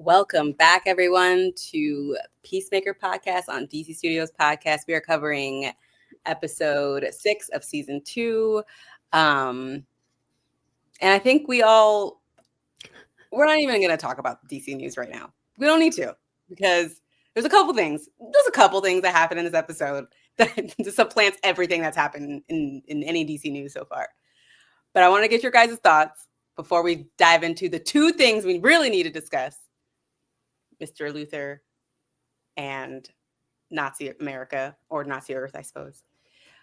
Welcome back, everyone, to Peacemaker Podcast on DC Studios Podcast. We are covering episode 6 of season 2. And I think we're not even going to talk about DC news right now. We don't need to, because there's a couple things that happen in this episode that supplants everything that's happened in any DC news so far. But I want to get your guys' thoughts before we dive into the two things we really need to discuss. Mr. Luther and Nazi America, or Nazi Earth, I suppose.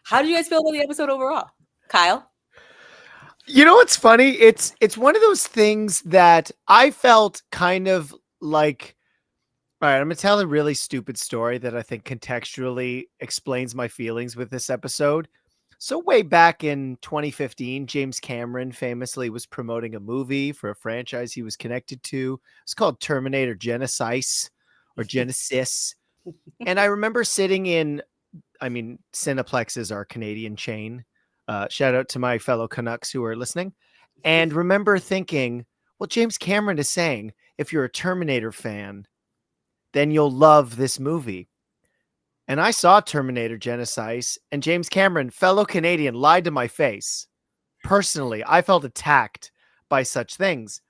How do you guys feel about the episode overall? Kyle? You know what's funny? It's one of those things that I felt kind of like, all right, I'm going to tell a really stupid story that I think contextually explains my feelings with this episode. So way back in 2015, James Cameron famously was promoting a movie for a franchise he was connected to. It's called Terminator Genesis or Genesis. And I remember sitting in, Cineplex is our Canadian chain. Shout out to my fellow Canucks who are listening. And remember thinking, well, James Cameron is saying, if you're a Terminator fan, then you'll love this movie. And I saw Terminator Genesis, and James Cameron, fellow Canadian, lied to my face. Personally, I felt attacked by such things.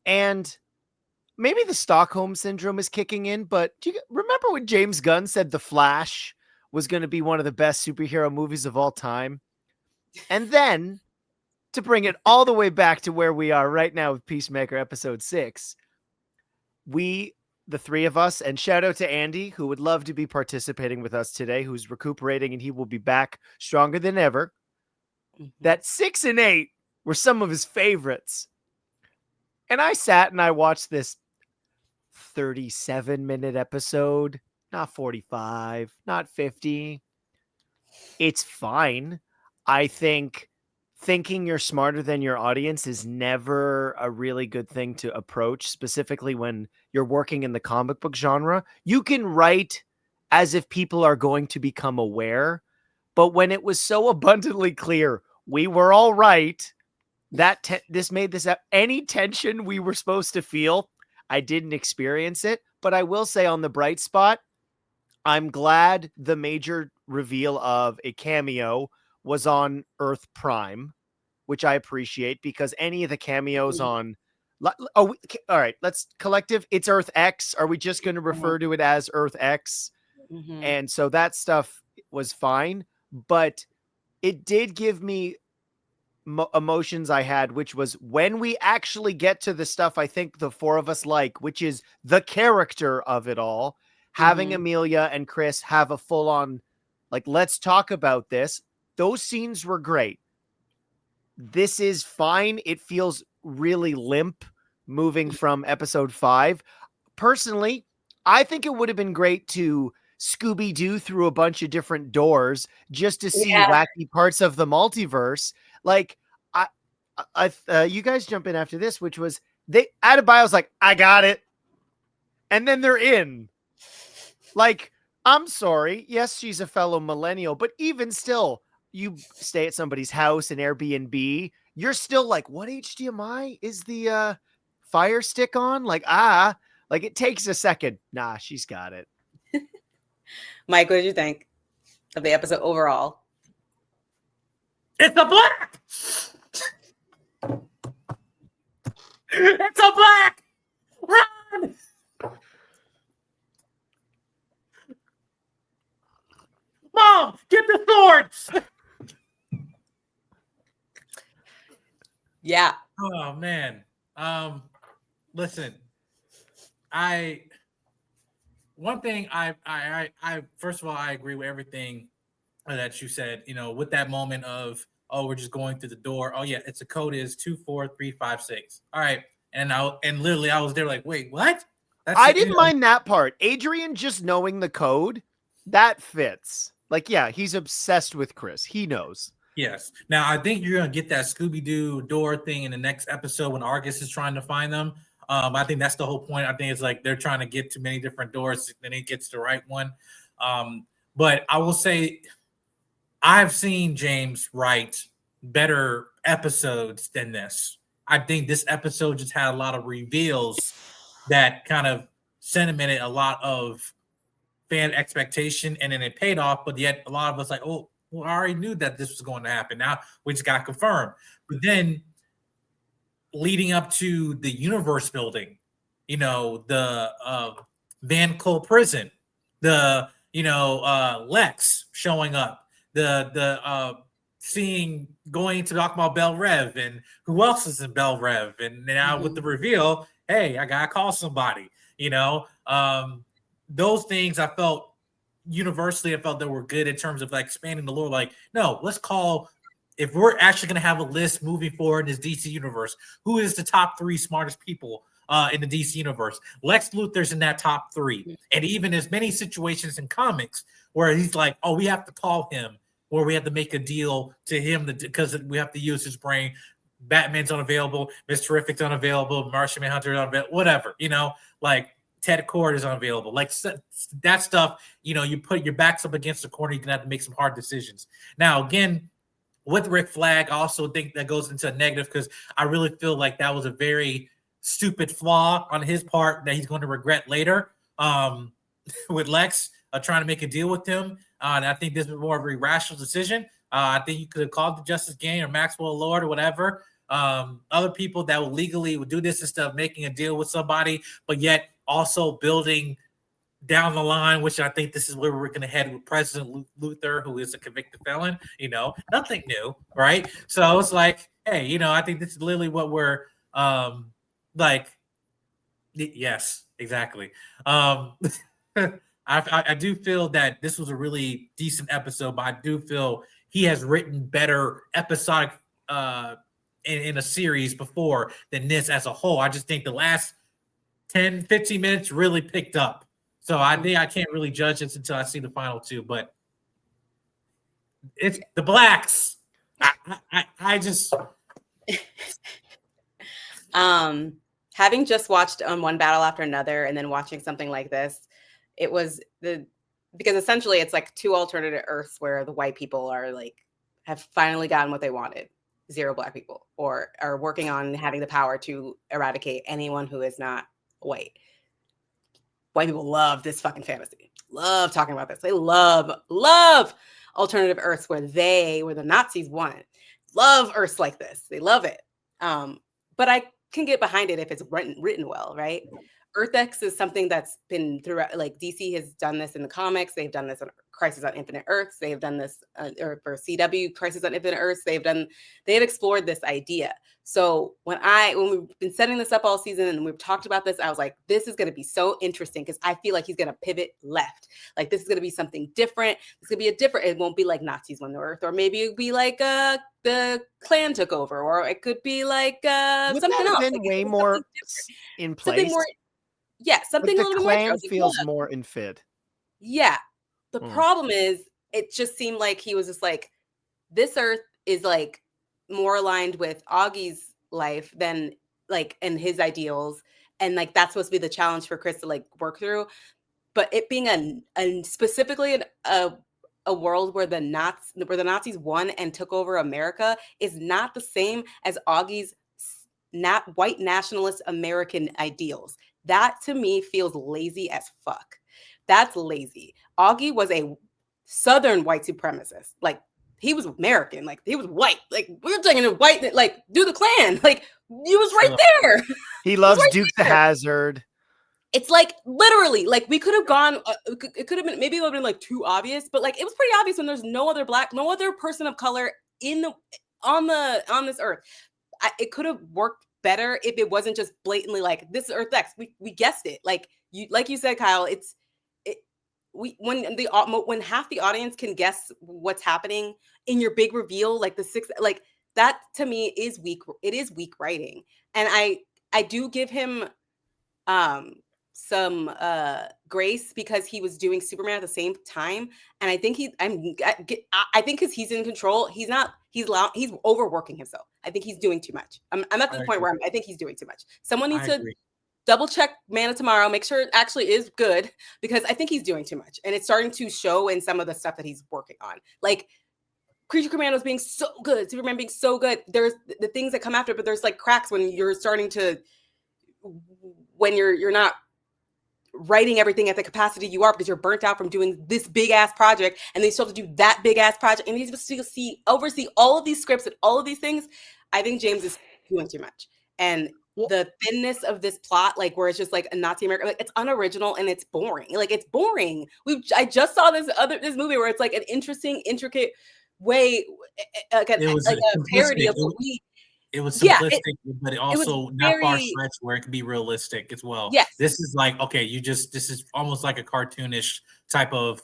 And maybe the Stockholm Syndrome is kicking in, but do you remember when James Gunn said The Flash was going to be one of the best superhero movies of all time? And then, to bring it all the way back to where we are right now with Peacemaker episode 6, the three of us, and shout out to Andy, who would love to be participating with us today, who's recuperating, and he will be back stronger than ever. That 6 and 8 were some of his favorites. And I sat and I watched this 37-minute episode, not 45, not 50. It's fine. I think thinking you're smarter than your audience is never a really good thing to approach, specifically when you're working in the comic book genre. You can write as if people are going to become aware, but when it was so abundantly clear we were all right, this made this any tension we were supposed to feel, I didn't experience it. But I will say, on the bright spot, I'm glad the major reveal of a cameo was on Earth Prime, which I appreciate, because any of the cameos on... all right, let's collective. It's Earth X. Are we just going to refer to it as Earth X? And so that stuff was fine, but it did give me emotions I had, which was when we actually get to the stuff I think the four of us like, which is the character of it all, having Amelia and Chris have a full-on, like, let's talk about this. Those scenes were great. This is fine. It feels really limp moving from episode 5. Personally, I think it would have been great to Scooby-Doo through a bunch of different doors just to see wacky parts of the multiverse. Like, you guys jump in after this, which was Adebayo's like, I got it. And then they're in. Like, I'm sorry. Yes, she's a fellow millennial, but even still, you stay at somebody's house, an Airbnb, you're still like, what HDMI is the Fire Stick on? Like, it takes a second. Nah, she's got it. Mike, what did you think of the episode overall? It's a black! It's a black! Run! Mom, get the swords! Yeah. Oh man. Listen. One thing I first of all, I agree with everything that you said, with that moment of, oh, we're just going through the door. Oh yeah, it's a code is 24356. All right. And literally I was there like, wait, what? I didn't mind that part. Adrian just knowing the code, that fits. Like, yeah, he's obsessed with Chris. He knows. Yes. Now, I think you're going to get that Scooby-Doo door thing in the next episode when Argus is trying to find them. I think that's the whole point. I think it's like they're trying to get to many different doors, then it gets the right one. But I will say I've seen James write better episodes than this. I think this episode just had a lot of reveals that kind of sentimented a lot of fan expectation, and then it paid off. But yet, a lot of us like, oh, well, I already knew that this was going to happen. Now we just got confirmed. But then, leading up to the universe building, the Van Cole prison, the Lex showing up, the going to talk about Bel Rev and who else is in Bel Rev, and now with the reveal, hey, I gotta call somebody. Those things I felt universally, I felt that were good in terms of like expanding the lore. Like, no, let's call. If we're actually going to have a list moving forward in this DC universe, who is the top 3 smartest people in the DC universe? Lex Luthor's in that top 3. And even there's many situations in comics where he's like, oh, we have to call him, or we have to make a deal to him because we have to use his brain. Batman's unavailable, Miss Terrific's unavailable, Martian Manhunter unavailable, whatever, like Ted Kord is unavailable. Like that stuff, you put your backs up against the corner, you're going to have to make some hard decisions. Now, again, with Rick Flag, I also think that goes into a negative because I really feel like that was a very stupid flaw on his part that he's going to regret later with Lex trying to make a deal with him. And I think this was more of a irrational decision. I think you could have called the Justice Gang or Maxwell Lord or whatever. Other people that would legally do this instead of making a deal with somebody, but yet also building down the line, which I think this is where we're going to head with President Luthor, who is a convicted felon, nothing new, right? So it's like, hey, I think this is literally what we're like. Yes, exactly. I do feel that this was a really decent episode, but I do feel he has written better episodic in a series before than this as a whole. I just think the last 10, 15 minutes really picked up. So I think I can't really judge this until I see the final 2, but it's the Blacks. I just having just watched one battle after another and then watching something like this, it was because essentially it's like 2 alternative Earths where the white people are like have finally gotten what they wanted, 0 black people, or are working on having the power to eradicate anyone who is not white. White people love this fucking fantasy. Love talking about this. They love alternative Earths where the Nazis won. Love Earths like this. They love it. But I can get behind it if it's written well, right? Earth X is something that's been throughout, like DC has done this in the comics. They've done this in Crisis on Infinite Earths. They have done this or for CW, Crisis on Infinite Earths. They have explored this idea. So when we've been setting this up all season and we've talked about this, I was like, this is going to be so interesting because I feel like he's going to pivot left. Like this is going to be something different. It's going to be it won't be like Nazis won the Earth, or maybe it'd be like the Klan took over, or it could be like something else. Been like, way more in place. Something more. Yeah, something a little bit more. Klan feels more in fit. Yeah. The problem is it just seemed like he was just like, this Earth is like more aligned with Augie's life than like and his ideals. And like that's supposed to be the challenge for Chris to like work through. But it being specifically a world where the Nazis won and took over America is not the same as Augie's white nationalist American ideals. That to me feels lazy as fuck. That's lazy. Augie was a Southern white supremacist. Like he was American. Like he was white. Like we were taking a white. Like do the Klan. Like he was right there. He loves Duke the Hazzard. It's like literally like we could have gone. It could have been maybe it would have been like too obvious, but like it was pretty obvious when there's no other person of color on this Earth. It could have worked better if it wasn't just blatantly like this is Earth X. We guessed it. Like you said, Kyle. When half the audience can guess what's happening in your big reveal, like the 6, like that to me is weak. It is weak writing, and I do give him some grace because he was doing Superman at the same time, and I think I think because he's in control, he's overworking himself. I think he's doing too much. I'm at the point where I think he's doing too much. Someone needs to double check Man of Tomorrow, make sure it actually is good, because I think he's doing too much, and it's starting to show in some of the stuff that he's working on, like Creature Commandos being so good, Superman being so good. There's the things that come after, but there's like cracks when you're starting to when you're not writing everything at the capacity you are because you're burnt out from doing this big ass project, and they still have to do that big ass project, and he's supposed to oversee all of these scripts and all of these things. I think James is doing too much, and the thinness of this plot, like where it's just like a Nazi America, like it's unoriginal and it's boring. Like it's boring. I just saw this movie where it's like an interesting, intricate way, like a parody of what we. It was simplistic, but it also not far-fetched where it can be realistic as well. Yes. This is like, okay, this is almost like a cartoonish type of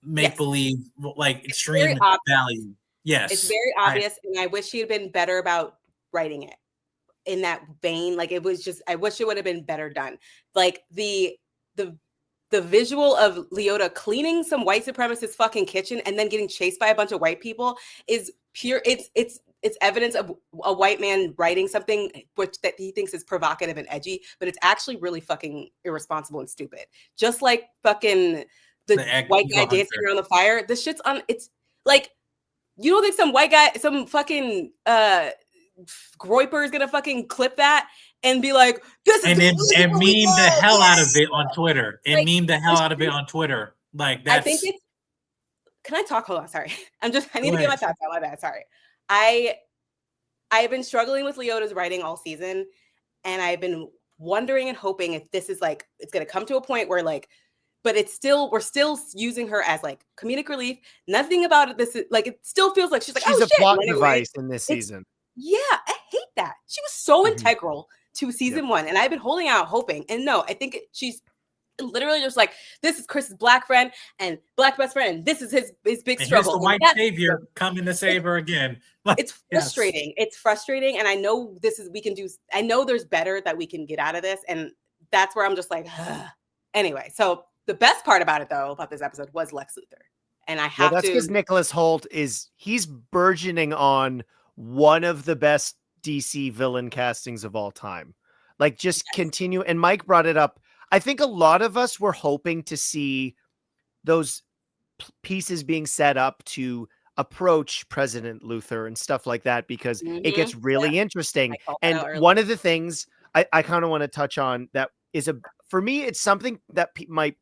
make-believe, like extreme value. Yes. It's very obvious, and I wish he had been better about writing it in that vein. Like it was just, I wish it would have been better done. Like the visual of Leota cleaning some white supremacist fucking kitchen and then getting chased by a bunch of white people is pure. It's evidence of a white man writing something that he thinks is provocative and edgy, but it's actually really fucking irresponsible and stupid. Just like fucking the white guy dancing around the fire. This shit's on. It's like, you don't think some white guy, some fucking Groiper is gonna fucking clip that and be like, this is and meme the hell out of it on Twitter. And meme the hell out of it on Twitter. Like that's. I think it's. Can I talk? Hold on. Sorry. I need to get my thoughts out. My bad. Sorry. I've been struggling with Leota's writing all season, and I've been wondering and hoping if this is like, it's going to come to a point where like, but we're still using her as like comedic relief. Nothing about it. This is like, it still feels like she's like, she's a plot device in this season. Yeah. I hate that. She was so integral to season 1, and I've been holding out hoping, and no, I think she's literally just like, this is Chris's black friend and black best friend, and this is his big struggle. The white savior coming to save her again. It's frustrating. It's frustrating, and I know I know there's better that we can get out of this, and that's where I'm just like, ugh. Anyway. So the best part about it, though, about this episode was Lex Luthor, and I have that's because Nicholas Hoult he's burgeoning on one of the best DC villain castings of all time. Like, just continue. And Mike brought it up. I think a lot of us were hoping to see those pieces being set up to approach President Luthor and stuff like that, because it gets really interesting. And one of the things I kind of want to touch on that is for me, it's something that might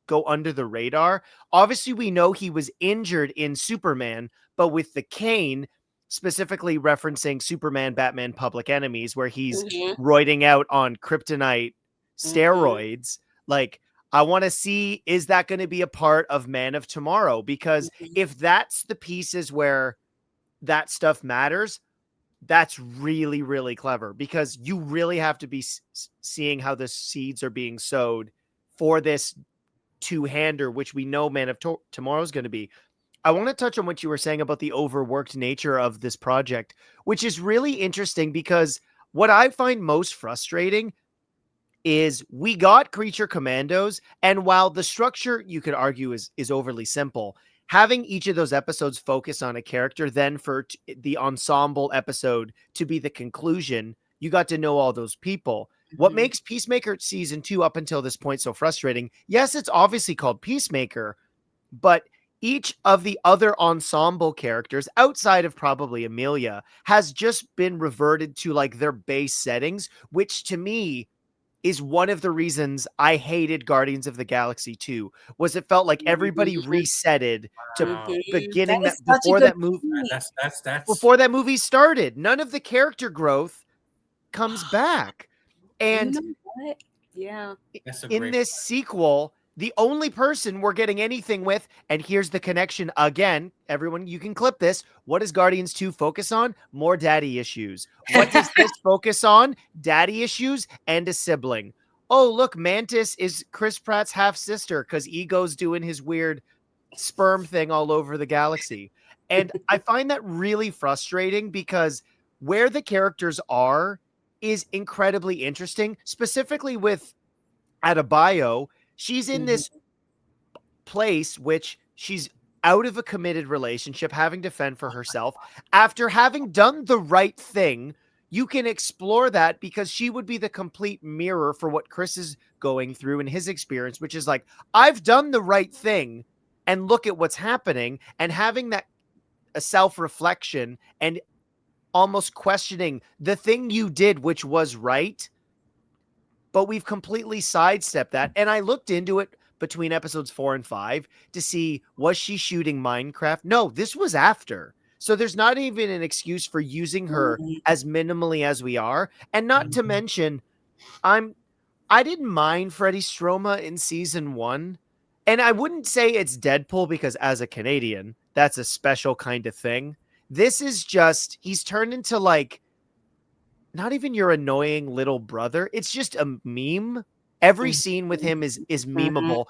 go under the radar. Obviously, we know he was injured in Superman, but with the cane, specifically referencing Superman, Batman, Public Enemies, where he's roiding out on kryptonite steroids. Like, I want to see, is that going to be a part of Man of Tomorrow? Because if that's the pieces where that stuff matters, that's really, really clever, because you really have to be seeing how the seeds are being sowed for this two-hander, which we know Man of Tomorrow is going to be. I want to touch on what you were saying about the overworked nature of this project, which is really interesting, because what I find most frustrating is we got Creature Commandos, and while the structure, you could argue, is overly simple, having each of those episodes focus on a character, then for the ensemble episode to be the conclusion, you got to know all those people. What makes Peacemaker season 2 up until this point so frustrating, yes, it's obviously called Peacemaker, but each of the other ensemble characters, outside of probably Amelia, has just been reverted to like their base settings, which to me is one of the reasons I hated Guardians of the Galaxy 2, was it felt like everybody resetted to beginning before that movie started. None of the character growth comes back. And you know what? Yeah. In this sequel, the only person we're getting anything with, and here's the connection again, everyone, you can clip this. What does Guardians 2 focus on? More daddy issues. What does this focus on? Daddy issues and a sibling. Oh, look, Mantis is Chris Pratt's half-sister because Ego's doing his weird sperm thing all over the galaxy. And I find that really frustrating, because where the characters are is incredibly interesting, specifically with Adebayo. She's in this place which she's out of a committed relationship, having to fend for herself. After having done the right thing, you can explore that, because she would be the complete mirror for what Chris is going through in his experience, which is like, I've done the right thing and look at what's happening, and having that a self-reflection and almost questioning the thing you did, which was right. but we've completely sidestepped that. And I looked into it between episodes 4 and 5 to see, was she shooting Minecraft? No, this was after. So there's not even an excuse for using her as minimally as we are. And not to mention, I didn't mind Freddie Stroma in season 1. And I wouldn't say it's Deadpool because as a Canadian, that's a special kind of thing. This is just, he's turned into like, not even your annoying little brother. It's just a meme. Every scene with him is memeable,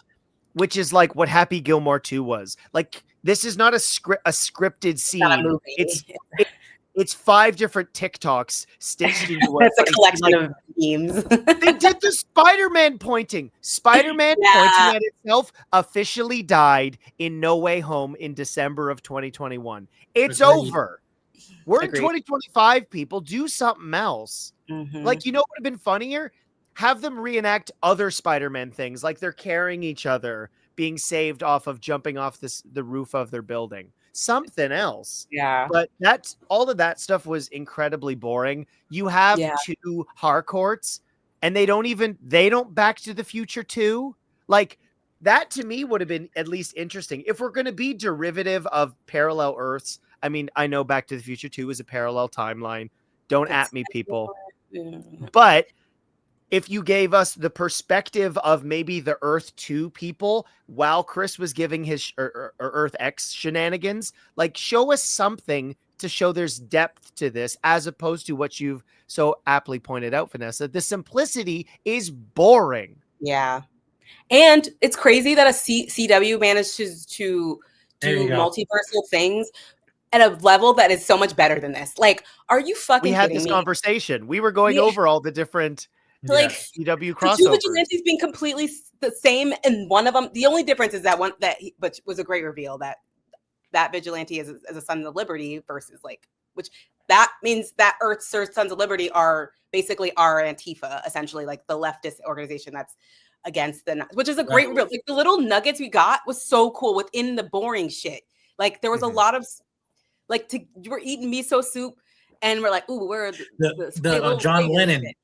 which is like what Happy Gilmore 2 was. Like, this is not a scripted scene. It's 5 different TikToks stitched into one. It's a collection of memes. They did the Spider-Man pointing. Spider-Man pointing at itself officially died in No Way Home in December of 2021. It's over. We're in 2025, people. Do something else. Like, you know what would have been funnier? Have them reenact other Spider-Man things, like they're carrying each other, being saved off of jumping off the roof of their building. Something else. Yeah. But all of that stuff was incredibly boring. You have 2 Harcourts, and they don't Back to the Future 2. Like, that to me would have been at least interesting. If we're going to be derivative of parallel Earths, I mean, I know Back to the Future 2 is a parallel timeline. Don't at me, people. But if you gave us the perspective of maybe the Earth 2 people while Chris was giving his Earth X shenanigans, like, show us something to show there's depth to this, as opposed to what you've so aptly pointed out, Vanessa. The simplicity is boring. Yeah. And it's crazy that a CW manages to do multiversal things at a level that is so much better than this. Like, are you fucking kidding me? We had this conversation. We were going over all the different like CW crossovers. The 2 vigilantes being completely the same, and one of them, the only difference is that which was a great reveal, that vigilante is a Sons of Liberty versus which that means that Earth's Sons of Liberty are basically our Antifa, essentially, like the leftist organization that's against which is a great reveal. Like, the little nuggets we got was so cool within the boring shit. Like, there was a lot of you were eating miso soup, and we're like, ooh, where are the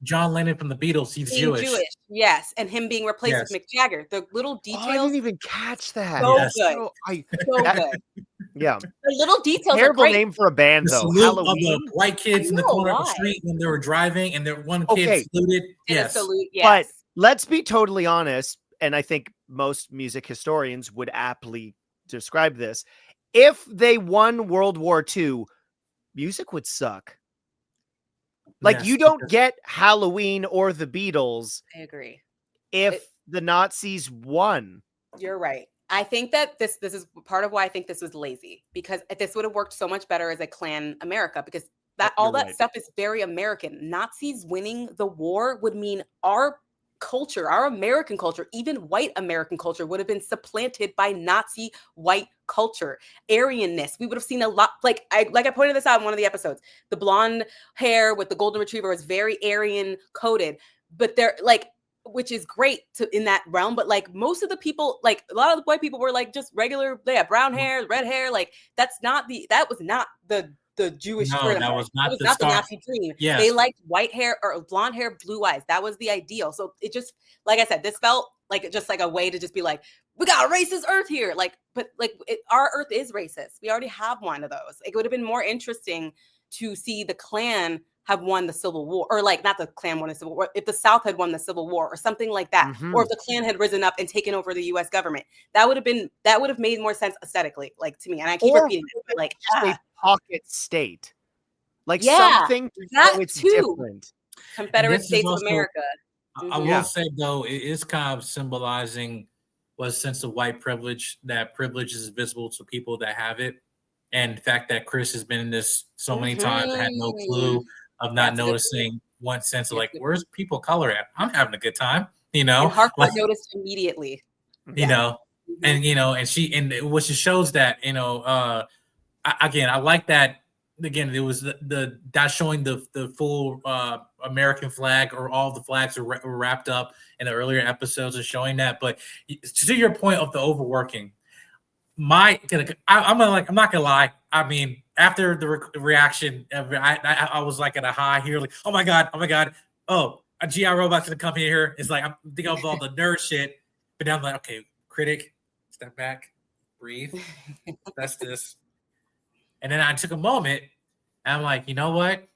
John Lennon from the Beatles? He's Jewish. Yes, and him being replaced with Mick Jagger. The little details. I didn't even catch that. So good. So good. Yeah. The little details. Terrible name for a band, though. Halloween. Of the white kids in the corner of the street when they were driving, and one kid saluted. Yes. But let's be totally honest, and I think most music historians would aptly describe this. If they won World War II, music would suck. Like, you don't get Halloween or the Beatles. I agree. If the Nazis won. You're right. I think that this is part of why I think this was lazy, because this would have worked so much better as a Klan America, because all that stuff is very American. Nazis winning the war would mean our culture, our American culture, even white American culture, would have been supplanted by Nazi white culture. Aryanness. We would have seen a lot, like I pointed this out in one of the episodes. The blonde hair with the golden retriever is very Aryan coded, but they're like, which is great in that realm. But like, most of the people, like a lot of the white people were like just regular, they have brown hair, red hair. Like, that was not the Jewish dream. That was not the Nazi dream. Yes. They liked white hair or blonde hair, blue eyes. That was the ideal. So it just, like I said, this felt like just like a way to just be like, we got a racist Earth here. Like, but like our Earth is racist. We already have one of those. It would have been more interesting to see the Klan have won the Civil War, or like not the Klan won the Civil War, if the South had won the Civil War or something like that, or if the Klan had risen up and taken over the U.S. government, that would have made more sense aesthetically, like to me. And I keep repeating it, but like a pocket state, like something that it's too. Different. Confederate States of America. I will say though, it is kind of symbolizing what sense of white privilege, that privilege is visible to people that have it, and the fact that Chris has been in this so many times and had no clue of not noticing one sense of like, where's people of color at? I'm having a good time, you know. And Harcourt noticed immediately, you know, and and what she shows that, you know, again, I like that. Again, it was that showing the full American flag, or all the flags are wrapped up in the earlier episodes of showing that. But to your point of the overworking, I'm not gonna lie. I mean, after the reaction, I was like at a high here, like, oh my god, a GI robot's gonna come here. It's like I'm thinking of all the nerd shit, but now I'm like, okay, critic, step back, breathe. That's this. And then I took a moment, and I'm like, you know what?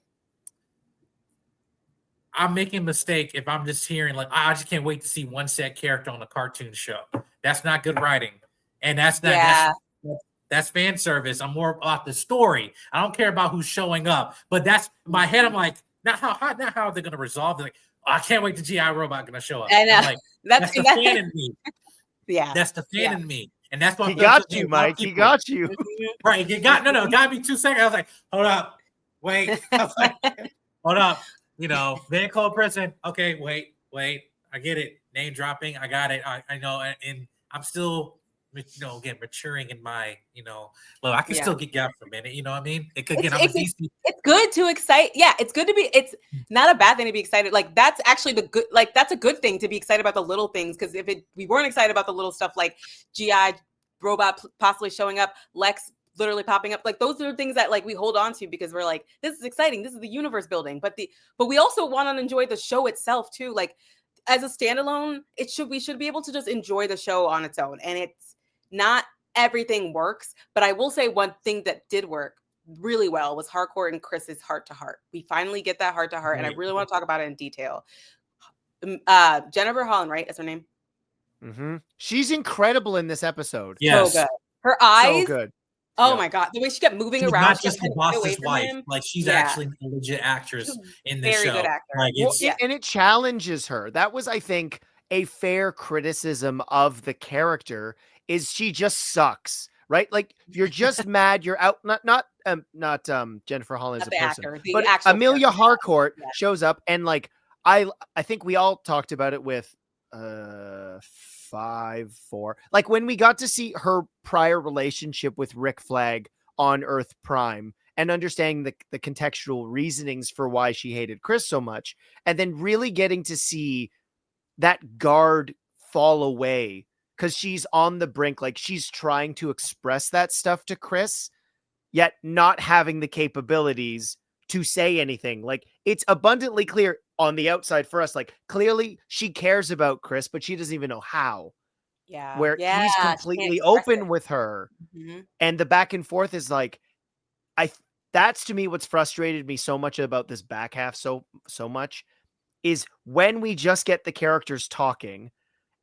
I'm making a mistake if I'm just hearing like I just can't wait to see one set character on a cartoon show. That's not good writing, and that's not that's fan service. I'm more about the story. I don't care about who's showing up, but that's my head. I'm like, not how they're gonna resolve it. Like, oh, I can't wait the GI robot gonna show up. I know. I'm like, that's the fan in me. Yeah, That's the fan in me, and that's what he got you, Mike. He got you. Right? It got me 2 seconds. I was like, hold up, wait. I was like, hold up. Van Clone Prison. Okay, wait. I get it. Name dropping. I got it. I know, and I'm still, again, maturing in my, look, I can still get gapped for a minute. You know what I mean? I'm a DC. It's good to excite. Yeah, it's good to be. It's not a bad thing to be excited. Like that's actually that's a good thing to be excited about the little things. Because we weren't excited about the little stuff like GI robot possibly showing up, Lex literally popping up, like those are things that like we hold on to because we're like, this is exciting, this is the universe building, but we also want to enjoy the show itself too. Like as a standalone, we should be able to just enjoy the show on its own, and it's not everything works, but I will say one thing that did work really well was Harcourt and Chris's heart to heart. We finally get that heart to heart, and I really want to talk about it in detail. Jennifer Holland, right, is her name? Mm-hmm. She's incredible in this episode. Yes. So good. Her eyes, so good. Oh my God, the way she kept moving around. Not just the boss's wife. Like she's actually a legit actress in the show. Very good actor. Like and it challenges her. That was, I think, a fair criticism of the character is she just sucks, right? Like you're just mad. You're out. Not Jennifer Holland as a person, actor, but Amelia Harcourt shows up, and like I think we all talked about it with 5-4. Like when we got to see her prior relationship with Rick Flag on Earth Prime and understanding the contextual reasonings for why she hated Chris so much, and then really getting to see that guard fall away because she's on the brink, like she's trying to express that stuff to Chris, yet not having the capabilities to say anything. Like it's abundantly clear on the outside for us, like clearly she cares about Chris, but she doesn't even know how. Yeah. Where he's completely open with her. Mm-hmm. And the back and forth is like, that's to me what's frustrated me so much about this back half so much is when we just get the characters talking.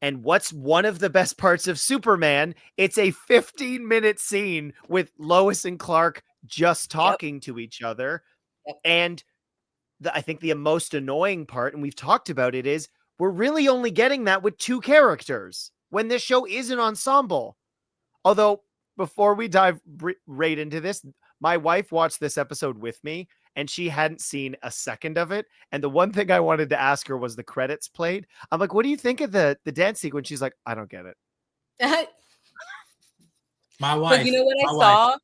And what's one of the best parts of Superman? It's a 15-minute scene with Lois and Clark just talking to each other. Yep. And I think the most annoying part, and we've talked about it, is we're really only getting that with 2 characters when this show is an ensemble. Although, before we dive right into this, my wife watched this episode with me, and she hadn't seen a second of it. And the one thing I wanted to ask her was the credits played. I'm like, what do you think of the dance sequence? She's like, I don't get it. My wife. But you know what I saw?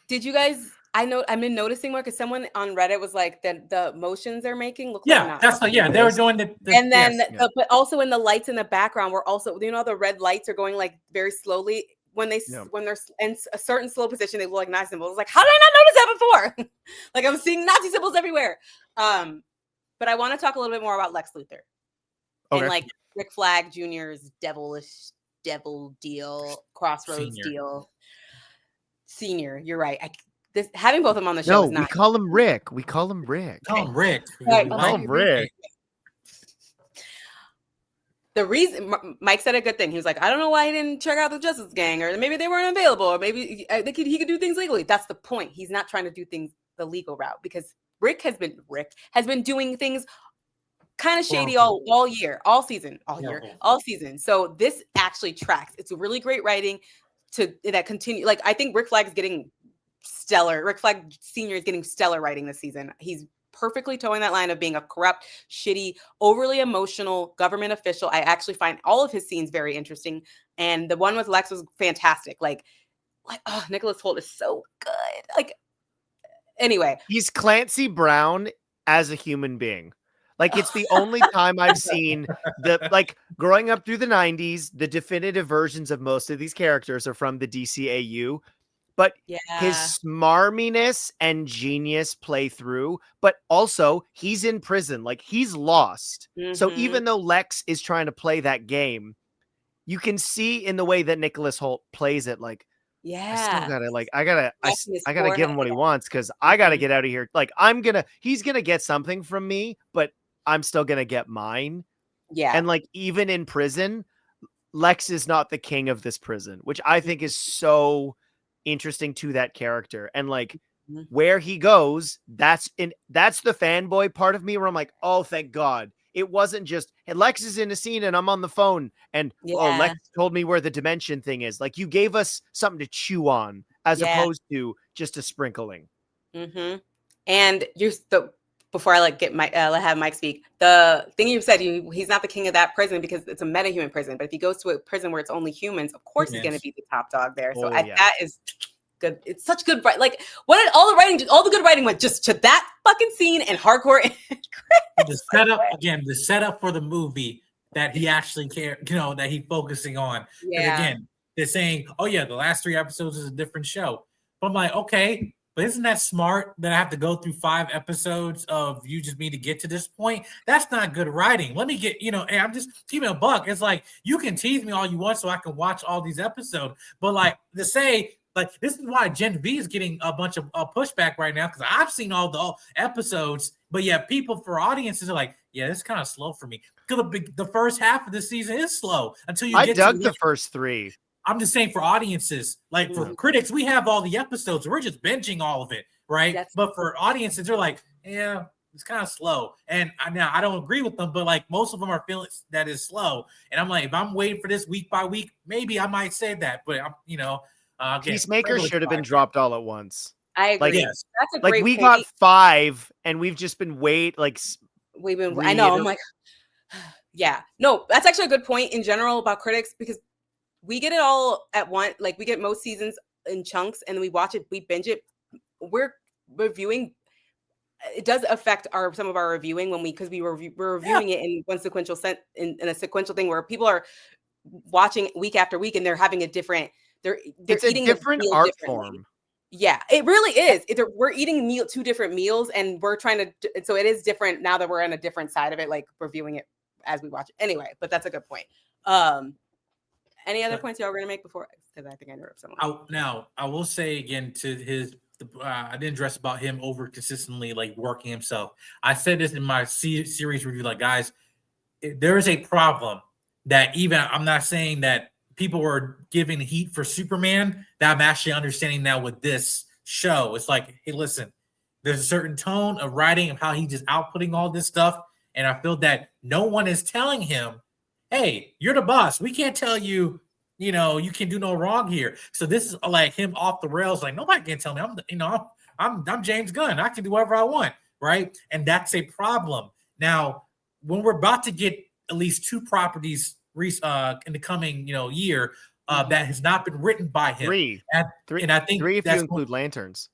Did you guys... I've been noticing more because someone on Reddit was like the motions they're making look like that's like they were doing the and then but also in the lights in the background were also the red lights are going like very slowly when they're in a certain slow position they look like Nazi symbols. Like how did I not notice that before? Like I'm seeing Nazi symbols everywhere. But I want to talk a little bit more about Lex Luthor and like Rick Flag Jr.'s devil deal, Crossroads deal. Senior, you're right. Having both of them on the show is not. We call him Rick. Call him Rick. The reason Mike said a good thing. He was like, I don't know why he didn't check out the Justice Gang, or maybe they weren't available, or maybe he could do things legally. That's the point. He's not trying to do things the legal route because Rick has been doing things kind of shady all year, all season. So this actually tracks. It's a really great writing that continue. Like I think Rick Flag is getting stellar. Rick Flag Sr. is getting stellar writing this season. He's perfectly towing that line of being a corrupt, shitty, overly emotional government official. I actually find all of his scenes very interesting. And the one with Lex was fantastic. Like Nicholas Hoult is so good. Like, anyway. He's Clancy Brown as a human being. Like, it's the only time I've seen growing up through the 90s, the definitive versions of most of these characters are from the DCAU. but his smarminess and genius play through, but also he's in prison, like he's lost. So even though Lex is trying to play that game, you can see in the way that Nicholas Hoult plays it, like, I still gotta, like, I gotta give him what he wants, because I gotta get out of here. Like, he's gonna get something from me, but I'm still gonna get mine. Yeah. And like, even in prison, Lex is not the king of this prison, which I think is so interesting to that character. And like, where he goes, that's the fanboy part of me where I'm like, oh, thank God. It wasn't just, hey, Lex is in a scene and I'm on the phone and Lex told me where the dimension thing is. Like, you gave us something to chew on as opposed to just a sprinkling. And before I have Mike speak, the thing you said, he's not the king of that prison because it's a metahuman prison. But if he goes to a prison where it's only humans, of course he's going to be the top dog there. So that is good. It's such good, like all the good writing went just to that fucking scene and hardcore. The setup for the movie that he actually that he's focusing on. Yeah. Again, they're saying, oh yeah, the last 3 episodes is a different show. But I'm like, okay, but isn't that smart that I have to go through 5 episodes of you just me to get to this point? That's not good writing. Let me get, hey, I'm just keeping a buck. It's like, you can tease me all you want so I can watch all these episodes. But like, to say, like, this is why Gen V is getting a bunch of pushback right now, because I've seen all the episodes, but yeah, people for audiences are like, yeah, it's kind of slow for me. Because the first half of the season is slow until you get to the first 3. I'm just saying for audiences, like for critics, we have all the episodes. We're just binging all of it, right? But for audiences, they're like, yeah, it's kind of slow. And now I don't agree with them, but like most of them are feeling that is slow. And I'm like, if I'm waiting for this week by week, maybe I might say that. But I'm, Peacemaker should have been dropped all at once. I agree. Like, yes. That's a great we point. got 5 and we've just been I know. I'm like, yeah, no, that's actually a good point in general about critics, because we get it all at once. Like, we get most seasons in chunks and we watch it, we binge it. We're reviewing. It does affect some of our reviewing because we're reviewing it in one sequential in a sequential thing where people are watching week after week and they're having a different. It's eating a different art form. Yeah, it really is. We're eating 2 different meals, and we're trying to. So it is different now that we're on a different side of it, like reviewing it as we watch it. Anyway, but that's a good point. Any other points y'all were gonna make before? Because I think I interrupted someone. Now I will say again to his. I didn't address about him over consistently like working himself. I said this in my series review, like, guys, there is a problem that even I'm not saying that people were giving heat for Superman, that I'm actually understanding now with this show. It's like, hey, listen, there's a certain tone of writing of how he just outputting all this stuff. And I feel that no one is telling him, hey, you're the boss. We can't tell you, you can do no wrong here. So this is like him off the rails. Like, nobody can tell me I'm James Gunn. I can do whatever I want. Right. And that's a problem. Now, when we're about to get at least 2 properties in the coming year that has not been written by him. 3. And I think 3 if you include Lanterns.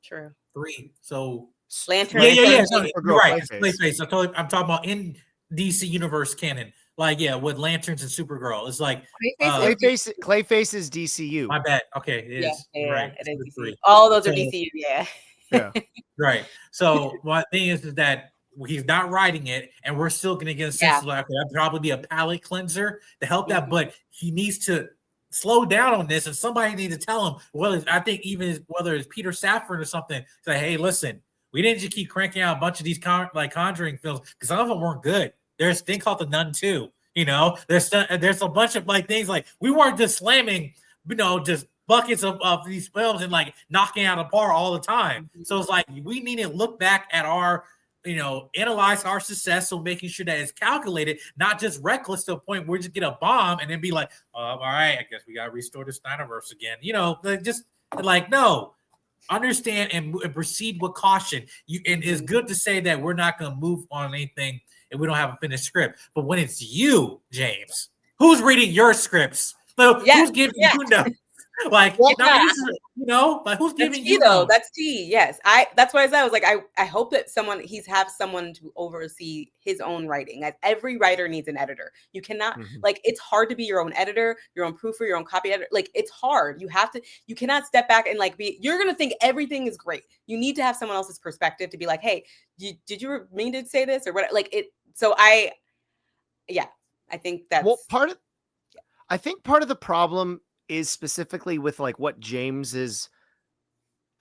True. 3. So Lanterns. Yeah. So, you're right. Clayface. I'm talking about in DC universe canon. Like, yeah, with Lanterns and Supergirl. It's like Clayface is DCU. My bad. Okay, it is. Yeah, right. It is DCU. All those are DCU. Yeah. Right. So my thing is that he's not writing it, and we're still going to get a sense of like that'd probably be a palate cleanser to help that, but he needs to slow down on this, and somebody needs to tell him. Well, I think even whether it's Peter Safran or something, say, hey, listen, we didn't just keep cranking out a bunch of these Conjuring films because some of them weren't good. There's a thing called The Nun 2. There's a bunch of like things like we weren't just slamming, just buckets of these films and like knocking out apart all the time. So it's like we need to look back at our analyze our success, so making sure that it's calculated, not just reckless to a point where we just get a bomb and then be like, all right, I guess we got to restore the Snyderverse again. Just like, no, understand and proceed with caution. And it's good to say that we're not going to move on anything if we don't have a finished script. But when it's you, James, who's reading your scripts? So who's giving you notes? Like, Yeah. like who's That's giving tea, you though. loans? That's tea. Yes, that's what I said. I was like, I hope that he's have someone to oversee his own writing. Like, every writer needs an editor. You cannot like, it's hard to be your own editor, your own proofreader, your own copy editor. Like, it's hard. You cannot step back and like you're gonna think everything is great. You need to have someone else's perspective to be like, hey, did you mean to say this or what? Like it. So I think that's I think part of the problem is specifically with like what James is,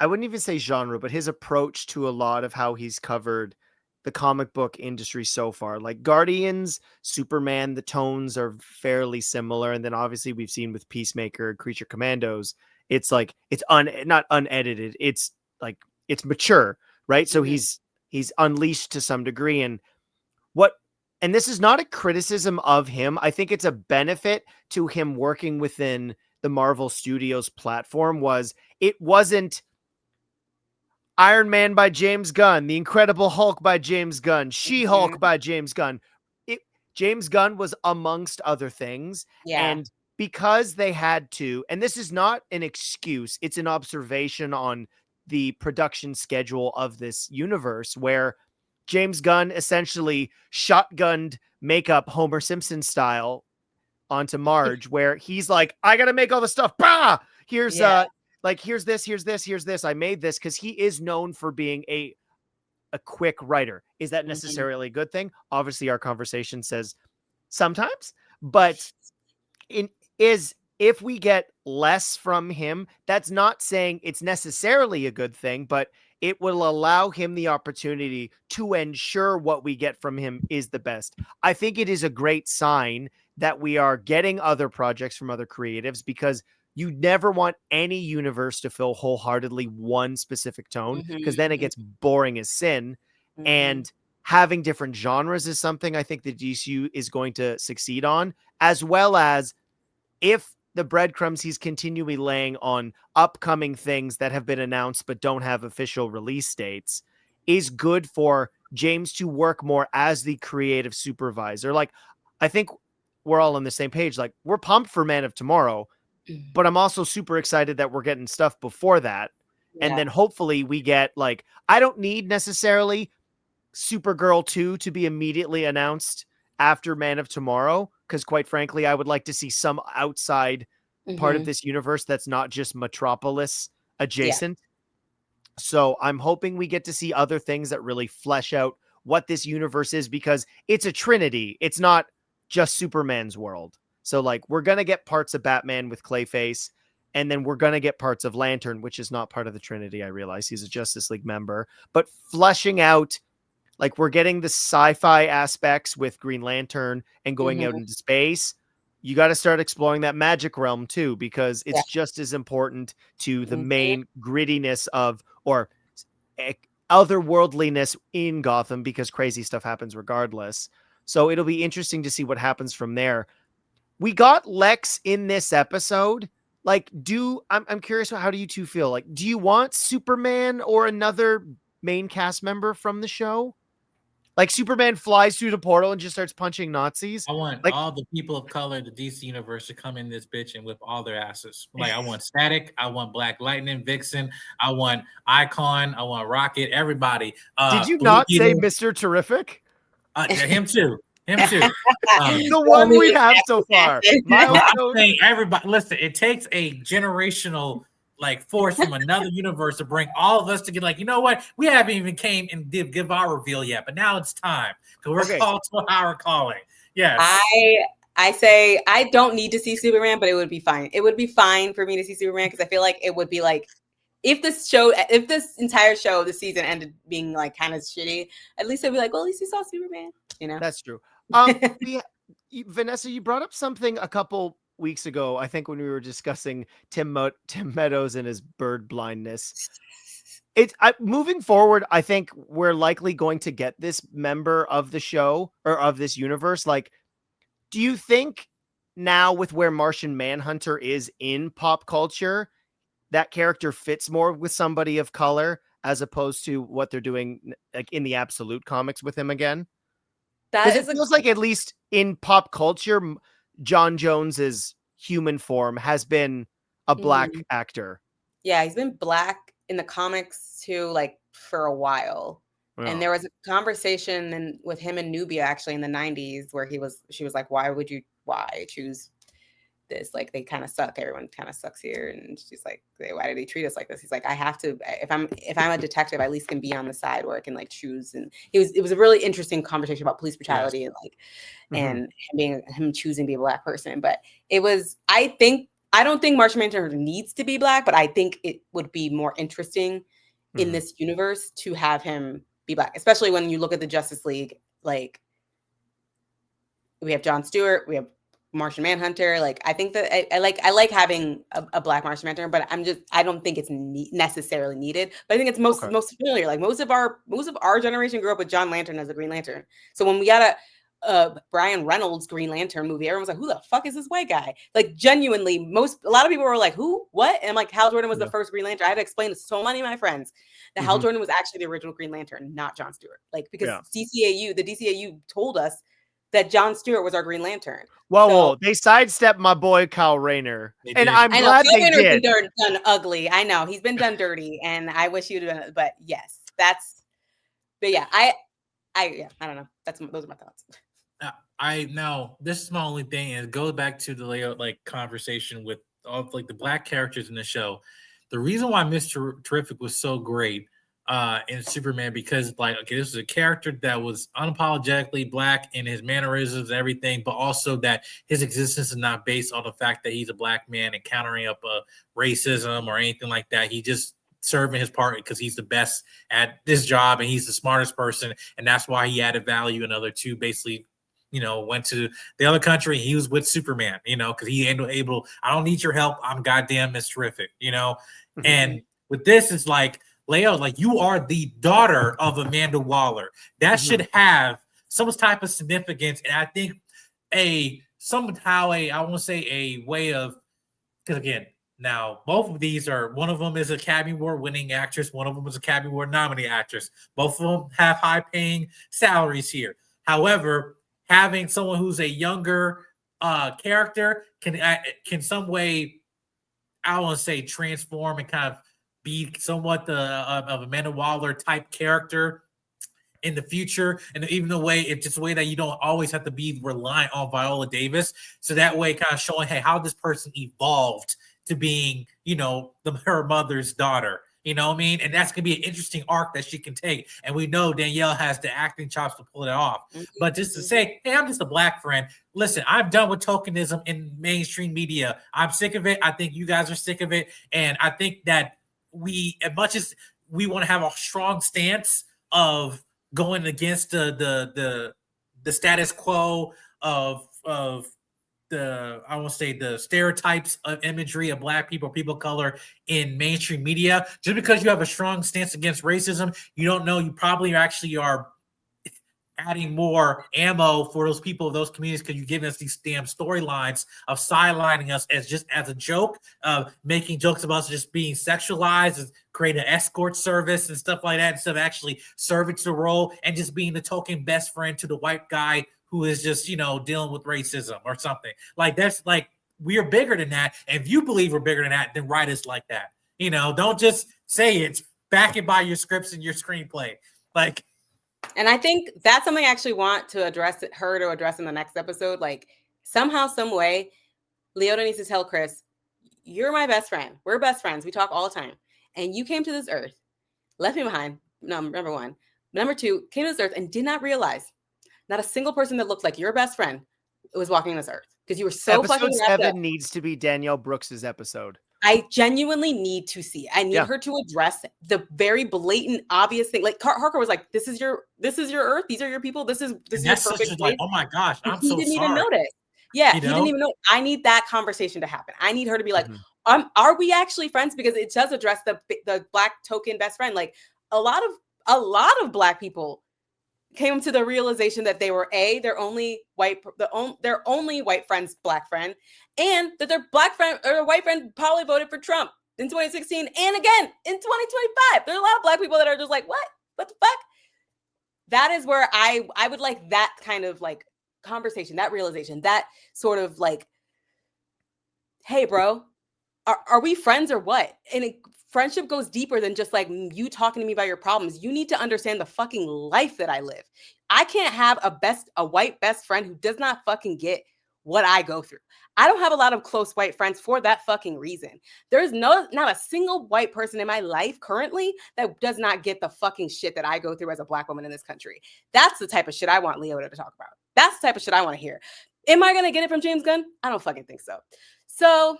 I wouldn't even say genre, but his approach to a lot of how he's covered the comic book industry so far. Like Guardians, Superman, the tones are fairly similar. And then obviously we've seen with Peacemaker, Creature Commandos, it's like, it's not unedited. It's like, it's mature, right? So he's unleashed to some degree. And this is not a criticism of him. I think it's a benefit to him working within the Marvel Studios platform. It wasn't Iron Man by James Gunn, The Incredible Hulk by James Gunn, She-Hulk by James Gunn. James Gunn was amongst other things. Yeah. And because they had to, and this is not an excuse, it's an observation on the production schedule of this universe where James Gunn essentially shotgunned makeup Homer Simpson style onto Marge, where he's like, I got to make all the stuff. Bah! Here's here's this. I made this because he is known for being a quick writer. Is that necessarily a good thing? Obviously, our conversation says sometimes, but if we get less from him, that's not saying it's necessarily a good thing, but it will allow him the opportunity to ensure what we get from him is the best. I think it is a great sign that we are getting other projects from other creatives, because you never want any universe to fill wholeheartedly one specific tone, because then it gets boring as sin. And having different genres is something I think the DCU is going to succeed on, as well as if the breadcrumbs he's continually laying on upcoming things that have been announced but don't have official release dates is good for James to work more as the creative supervisor. Like, I think we're all on the same page. Like, we're pumped for Man of Tomorrow, but I'm also super excited that we're getting stuff before that. Yeah. And then hopefully we get, like, I don't need necessarily Supergirl 2 to be immediately announced after Man of Tomorrow, because quite frankly, I would like to see some outside part of this universe that's not just Metropolis adjacent. Yeah. So I'm hoping we get to see other things that really flesh out what this universe is, because it's a trinity. It's not just Superman's world. So like, we're going to get parts of Batman with Clayface, and then we're going to get parts of Lantern, which is not part of the trinity. I realize he's a Justice League member, but fleshing out, like, we're getting the sci-fi aspects with Green Lantern and going out into space. You got to start exploring that magic realm too, because it's just as important to the main grittiness of, or otherworldliness in Gotham, because crazy stuff happens regardless. So it'll be interesting to see what happens from there. We got Lex in this episode. Like, I'm curious, how do you two feel? Like, do you want Superman or another main cast member from the show? Like, Superman flies through the portal and just starts punching Nazis. I want all the people of color, the DC universe, to come in this bitch and whip all their asses. Like, I want Static, I want Black Lightning, Vixen, I want Icon, I want Rocket, everybody. Did you not say Mr. Terrific? Him too. The one we have so far. I'm saying, everybody, listen, it takes a generational force from another universe to bring all of us to get, like, you know what? We haven't even came and give our reveal yet, but now it's time, because we're called to our calling. Yes. I say I don't need to see Superman, but it would be fine. It would be fine for me to see Superman, because I feel like it would be like, if this entire show, the season ended being like kind of shitty, at least I'd be like, well, at least you saw Superman, you know? That's true. Vanessa, you brought up something a couple weeks ago, I think, when we were discussing Tim Meadows and his bird blindness. Moving forward, I think we're likely going to get this member of the show, or of this universe. Like, do you think now, with where Martian Manhunter is in pop culture, that character fits more with somebody of color as opposed to what they're doing, like, in the Absolute comics with him again? Because it feels like, at least in pop culture, John Jones's human form has been a black actor. Yeah, he's been black in the comics too, like for a while. Yeah. And there was a conversation with him and Nubia actually in the 90s where she was like, why choose this? Like, they kind of suck. Everyone kind of sucks here. And she's like, why did they treat us like this? He's like, I have to, if I'm a detective, I at least can be on the side where I can like choose. And it was a really interesting conversation about police brutality and like, and him choosing to be a black person. But I don't think Martian Manhunter needs to be black, but I think it would be more interesting in this universe to have him be black, especially when you look at the Justice League. Like, we have Jon Stewart, we have Martian Manhunter. Like, I think that I like having a black Martian Manhunter, but I don't think it's necessarily needed. But I think it's most familiar. Like, most of our generation grew up with John Lantern as a Green Lantern. So when we got a Brian Reynolds Green Lantern movie, everyone's like, who the fuck is this white guy? Like, genuinely, a lot of people were like, who? What? And I'm like, Hal Jordan was the first Green Lantern. I had to explain to so many of my friends that Hal Jordan was actually the original Green Lantern, not Jon Stewart. Like, because the DCAU told us that Jon Stewart was our Green Lantern. Well, they sidestepped my boy Kyle Rayner, and I'm glad they did. Kyle Rayner's been done ugly. I know he's been done dirty, and I wish he'd have done. But yes, but yeah, I don't know. Those are my thoughts. I know this is my only thing, and it goes back to the layout conversation with all like the black characters in the show. The reason why Mr. Terrific was so great in Superman, because this is a character that was unapologetically black in his mannerisms and everything, but also that his existence is not based on the fact that he's a black man and countering up racism or anything like that. He just serving his part because he's the best at this job and he's the smartest person, and that's why he added value. And other two basically went to the other country. He was with Superman, because he able, I don't need your help. I'm goddamn Miss Terrific, And with this, it's like, Leo, like, you are the daughter of Amanda Waller. That should have some type of significance. And I think I won't say a way of, because again, now both of these one of them is a Academy Award winning actress. One of them is a Academy Award nominated actress. Both of them have high paying salaries here. However, having someone who's a younger character can some way, I want to say, transform and kind of be somewhat of Amanda Waller type character in the future. And even it's just a way that you don't always have to be reliant on Viola Davis. So that way, kind of showing, hey, how this person evolved to being, her mother's daughter. You know what I mean? And that's going to be an interesting arc that she can take. And we know Danielle has the acting chops to pull it off. But just to say, hey, I'm just a black friend. Listen, I'm done with tokenism in mainstream media. I'm sick of it. I think you guys are sick of it. And I think that as much as we want to have a strong stance of going against the status quo of I won't say the stereotypes of imagery of black people, people of color in mainstream media, just because you have a strong stance against racism, you don't know, you probably actually are adding more ammo for those people of those communities, because you're giving us these damn storylines of sidelining us as a joke, making jokes about us just being sexualized, and creating an escort service and stuff like that, instead of actually serving to the role and just being the token best friend to the white guy who is just, dealing with racism or something. Like, that's like, we are bigger than that. And if you believe we're bigger than that, then write us like that. Don't just say it, back it by your scripts and your screenplay. Like, and I think that's something I actually want to address in the next episode. Like, somehow, some way, Leota needs to tell Chris, you're my best friend. We're best friends. We talk all the time. And you came to this earth, left me behind. Number one. Number two, came to this earth and did not realize not a single person that looked like your best friend was walking this earth, because you were so fucking Episode 7 needs to be Danielle Brooks's episode. I genuinely need to see. I need her to address the very blatant, obvious thing. Like, Harker was like, "This is your earth. These are your people. This is your perfect." Like, oh my gosh, he didn't even notice. Yeah, he didn't even know. I need that conversation to happen. I need her to be like, "Are we actually friends?" Because it does address the black token best friend. Like, a lot of black people came to the realization that they were their only white friend's black friend, and that their black friend or their white friend probably voted for Trump in 2016 and again in 2025. There's a lot of black people that are just like, what the fuck? That is where I would like that kind of like conversation, that realization, that sort of like, hey, bro, are we friends or what? And friendship goes deeper than just like you talking to me about your problems. You need to understand the fucking life that I live. I can't have a white best friend who does not fucking get what I go through. I don't have a lot of close white friends for that fucking reason. There's not a single white person in my life currently that does not get the fucking shit that I go through as a Black woman in this country. That's the type of shit I want Leota to talk about. That's the type of shit I want to hear. Am I going to get it from James Gunn? I don't fucking think so. So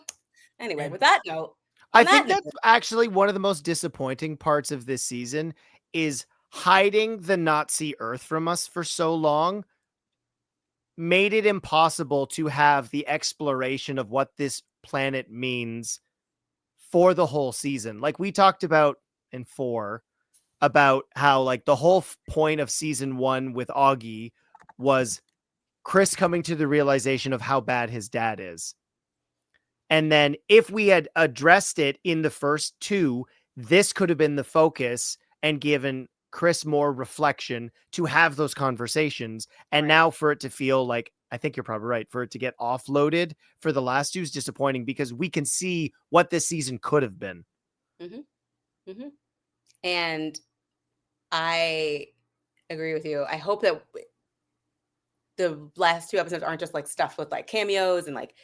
anyway, with that note, I think that's actually one of the most disappointing parts of this season is hiding the Nazi Earth from us for so long made it impossible to have the exploration of what this planet means for the whole season. Like we talked about in 4 about how like the whole point of season 1 with Augie was Chris coming to the realization of how bad his dad is. And then if we had addressed it in the first 2, this could have been the focus and given Chris more reflection to have those conversations. And now for it to feel like, I think you're probably right, for it to get offloaded for the last 2 is disappointing because we can see what this season could have been. Mm-hmm. Mm-hmm. And I agree with you. I hope that the last 2 episodes aren't just like stuffed with like cameos and like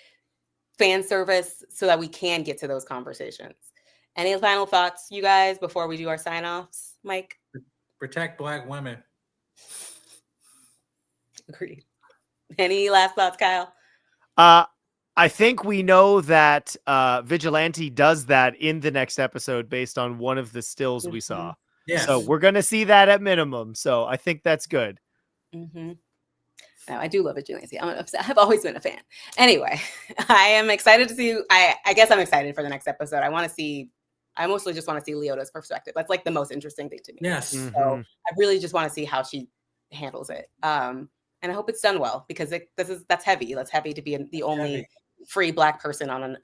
fan service so that we can get to those conversations. Any final thoughts, you guys, before we do our sign-offs? Mike? Protect Black women. Agreed. Any last thoughts, Kyle? I think we know that Vigilante does that in the next episode based on one of the stills we saw. Yes. So we're going to see that at minimum. So I think that's good. Mm-hmm. No, I do love Vigilante. I've always been a fan. Anyway, I am excited to see. I guess I'm excited for the next episode. I mostly just want to see Leota's perspective. That's like the most interesting thing to me. Yes. So I really just want to see how she handles it. And I hope it's done well because that's heavy. That's heavy to be the only free Black person on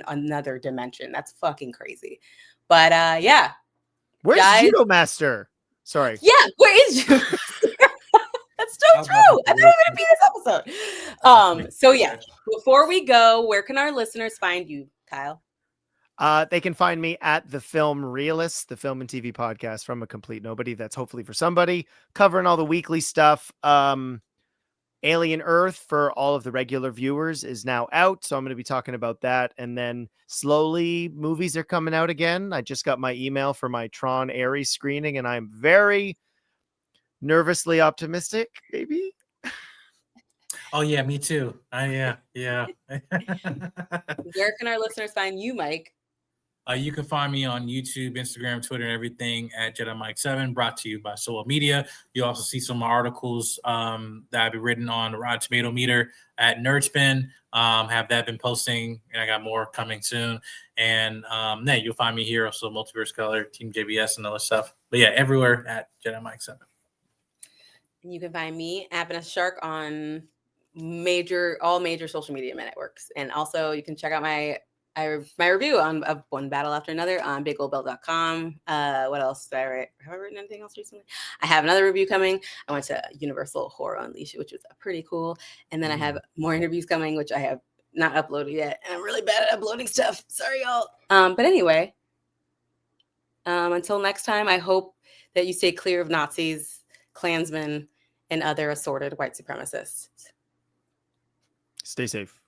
another dimension. That's fucking crazy. But yeah. Where's Judo Master? Sorry. Yeah, where is Judo Master? That's so true. I thought it was going to be this episode. So yeah, before we go, where can our listeners find you, Kyle? They can find me at The Film Realist, the film and TV podcast from a complete nobody. That's hopefully for somebody, covering all the weekly stuff. Alien Earth for all of the regular viewers is now out. So I'm going to be talking about that. And then slowly movies are coming out again. I just got my email for my Tron Ares screening and I'm very nervously optimistic, maybe. Oh yeah, me too. Yeah. Where can our listeners find you, Mike? You can find me on YouTube, Instagram, Twitter, and everything at Jedi Mike 7, brought to you by Soul Media. You also see some of my articles that I've been written on the Rotten Tomato meter at Nerdspin. Have that been posting, and I got more coming soon. And you'll find me here also Multiverse Color, Team JBS, and other stuff. But yeah, everywhere at Jedi Mike 7. And you can find me at Vanessa Shark on all major social media networks. And also you can check out my review of One Battle After Another on bigoldbell.com. What else did I write? Have I written anything else recently? I have another review coming. I went to Universal Horror Unleashed, which was pretty cool. And then I have more interviews coming, which I have not uploaded yet. And I'm really bad at uploading stuff. Sorry, y'all. But anyway, until next time, I hope that you stay clear of Nazis, Klansmen, and other assorted white supremacists. Stay safe.